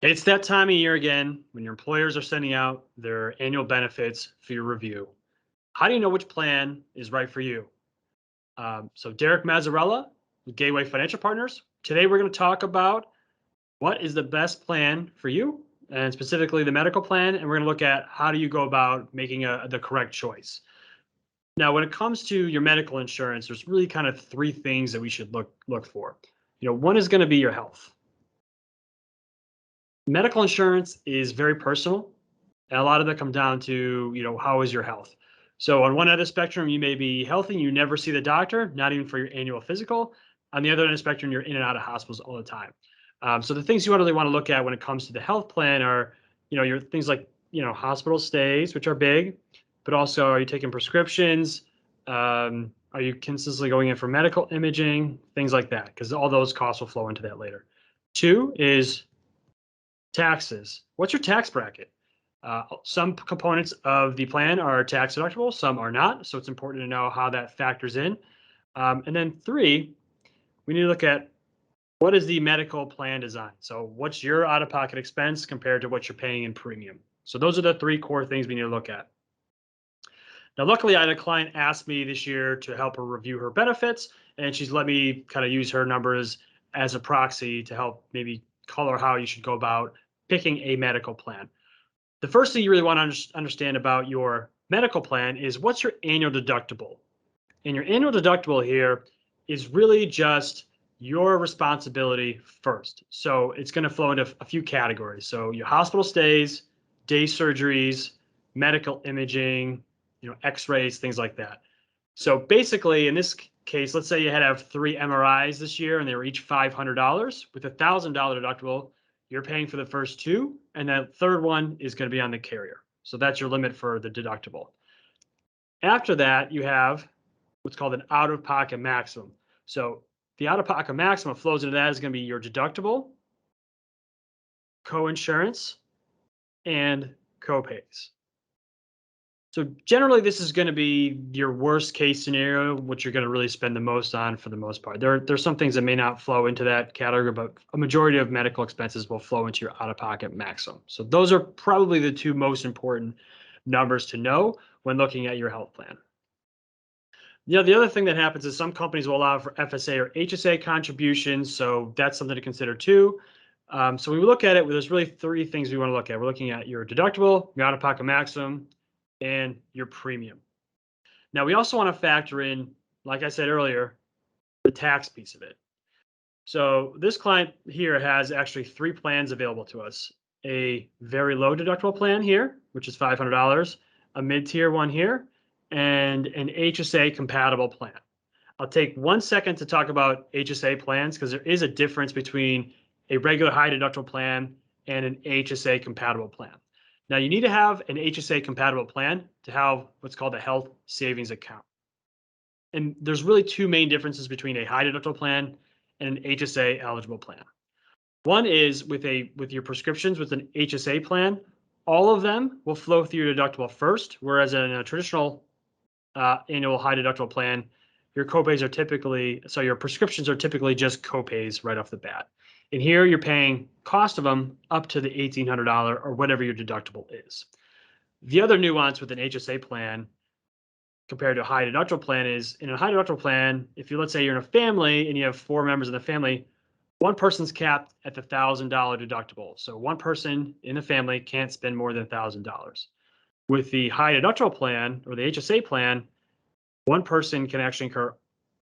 It's that time of year again when your employers are sending out their annual benefits for your review. How do you know which plan is right for you? So, Derek Mazzarella with Gateway Financial Partners. Today, we're going to talk about what is the best plan for you, and specifically the medical plan. And we're going to look at how do you go about making the correct choice. Now, when it comes to your medical insurance, there's really kind of three things that we should look for. One is going to be your health. Medical insurance is very personal, and a lot of it comes down to, how is your health? So on one end of the spectrum, you may be healthy, you never see the doctor, not even for your annual physical. On the other end of the spectrum, you're in and out of hospitals all the time. So the things you really want to look at when it comes to the health plan are, your things like, hospital stays, which are big, but also are you taking prescriptions? Are you consistently going in for medical imaging? Things like that, because all those costs will flow into that later. Two is taxes. What's your tax bracket? Some components of the plan are tax deductible, some are not. So it's important to know how that factors in. And then three, we need to look at what is the medical plan design? So what's your out-of-pocket expense compared to what you're paying in premium? So those are the three core things we need to look at. Now, luckily, I had a client ask me this year to help her review her benefits, and she's let me kind of use her numbers as a proxy to help maybe color how you should go about picking a medical plan. The first thing you really want to understand about your medical plan is what's your annual deductible. And your annual deductible here is really just your responsibility first. So it's going to flow into a few categories. So your hospital stays, day surgeries, medical imaging, x-rays, things like that. So basically, in this case, let's say you had to have 3 MRIs this year and they were each $500. With $1,000 deductible, you're paying for the first 2, and that third one is going to be on the carrier. So that's your limit for the deductible. After that, you have what's called an out-of-pocket maximum. So the out-of-pocket maximum flows into that is going to be your deductible, co-insurance, and co-pays. So generally, this is going to be your worst case scenario, what you're going to really spend the most on for the most part. There's some things that may not flow into that category, but a majority of medical expenses will flow into your out-of-pocket maximum. So those are probably the two most important numbers to know when looking at your health plan. The other thing that happens is some companies will allow for FSA or HSA contributions, so that's something to consider too. So we look at it, there's really 3 things we want to look at. We're looking at your deductible, your out-of-pocket maximum, and your premium. Now, we also want to factor in, like I said earlier, the tax piece of it. So this client here has actually 3 plans available to us. A very low deductible plan here, which is $500, a mid-tier one here, and an HSA compatible plan. I'll take 1 second to talk about HSA plans because there is a difference between a regular high deductible plan and an HSA compatible plan. Now, you need to have an HSA compatible plan to have what's called a health savings account. And there's really 2 main differences between a high deductible plan and an HSA eligible plan. One is with your prescriptions with an HSA plan, all of them will flow through your deductible first, whereas in a traditional annual high deductible plan, your copays are typically, so your prescriptions are typically just copays right off the bat. And here you're paying cost of them up to the $1,800 or whatever your deductible is. The other nuance with an HSA plan compared to a high deductible plan is in a high deductible plan, if let's say you're in a family and you have 4 members in the family, one person's capped at the $1,000 deductible. So one person in the family can't spend more than $1,000. With the high deductible plan or the HSA plan, one person can actually incur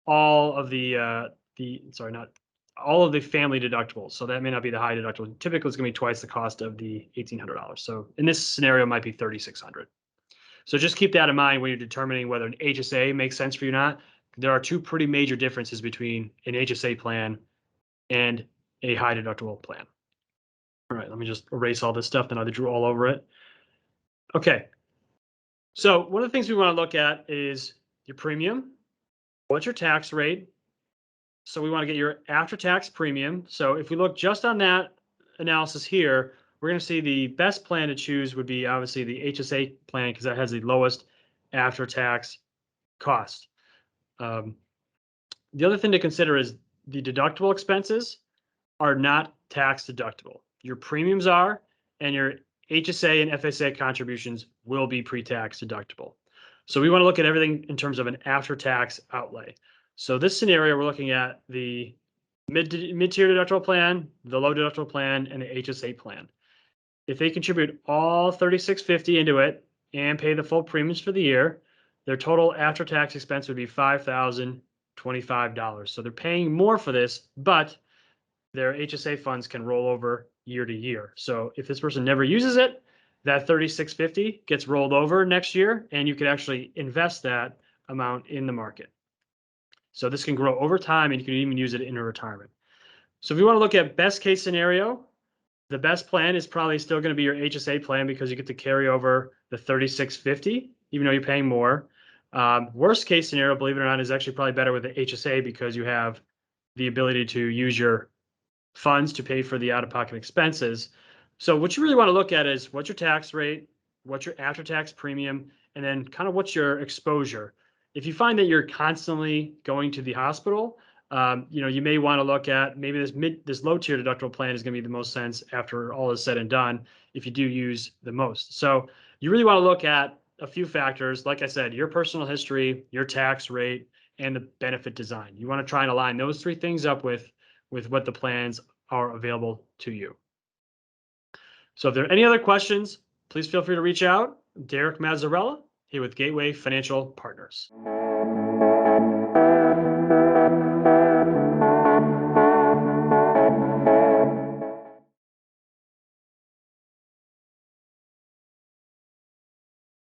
all of all of the family deductibles. So that may not be the high deductible. Typically, it's going to be twice the cost of the $1,800. So in this scenario, it might be $3,600. So just keep that in mind when you're determining whether an HSA makes sense for you or not. There are 2 pretty major differences between an HSA plan and a high deductible plan. All right, let me just erase all this stuff, then I drew all over it. Okay. So one of the things we want to look at is your premium. What's your tax rate? So we want to get your after-tax premium. So if we look just on that analysis here, we're going to see the best plan to choose would be obviously the HSA plan because that has the lowest after-tax cost. The other thing to consider is the deductible expenses are not tax deductible. your premiums are, and your HSA and FSA contributions will be pre-tax deductible. So we want to look at everything in terms of an after-tax outlay. So this scenario, we're looking at the mid-tier deductible plan, the low deductible plan, and the HSA plan. If they contribute all $36.50 into it and pay the full premiums for the year, their total after-tax expense would be $5,025. So they're paying more for this, but their HSA funds can roll over year to year. So if this person never uses it, that $36.50 gets rolled over next year, and you can actually invest that amount in the market. So this can grow over time, and you can even use it in a retirement. So if you want to look at best case scenario, the best plan is probably still going to be your HSA plan because you get to carry over the $36.50, even though you're paying more. Worst case scenario, believe it or not, is actually probably better with the HSA because you have the ability to use your funds to pay for the out-of-pocket expenses. So what you really want to look at is what's your tax rate, what's your after-tax premium, and then kind of what's your exposure. If you find that you're constantly going to the hospital, you may want to look at maybe this low tier deductible plan is going to be the most sense after all is said and done if you do use the most. So you really want to look at a few factors. Like I said, your personal history, your tax rate, and the benefit design. You want to try and align those three things up with what the plans are available to you. So if there are any other questions, please feel free to reach out. Derek Mazzarella here with Gateway Financial Partners.